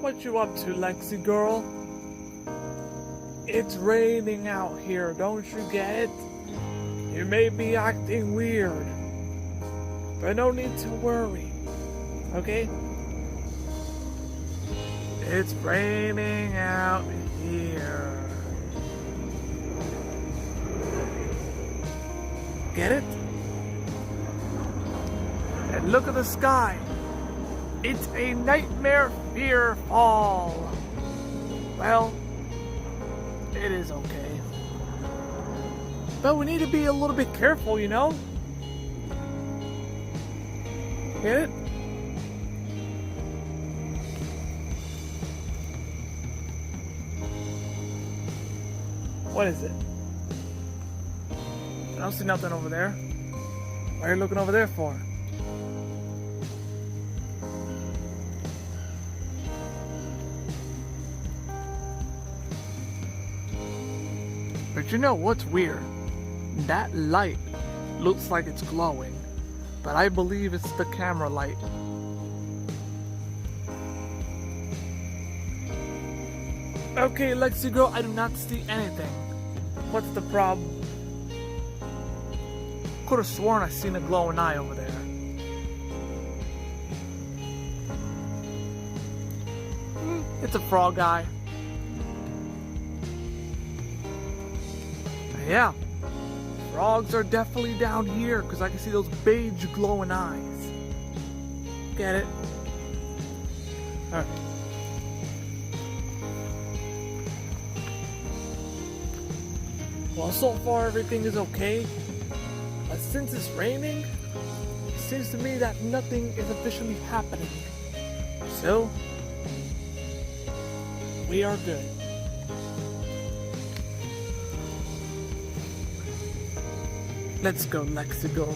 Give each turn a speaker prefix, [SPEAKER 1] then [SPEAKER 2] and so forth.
[SPEAKER 1] What you up to, Lexi girl? It's raining out here, don't you get it? You may be acting weird, but no need to worry, okay? It's raining out here. Get it? And look at the sky. It's a nightmare fear fall. Well, it is okay. But we need to be a little bit careful, you know? Get it? What is it? I don't see nothing over there. Why are you looking over there for? But you know what's weird? That light looks like it's glowing, but I believe it's the camera light. Okay, Lexi girl, I do not see anything. What's the problem? Could have sworn I seen a glowing eye over there. It's a frog eye. Yeah, frogs are definitely down here because I can see those beige glowing eyes. Get it? Alright. Well, so far everything is okay. But since it's raining, it seems to me that nothing is officially happening. So, we are good. Let's go, Lexi girl.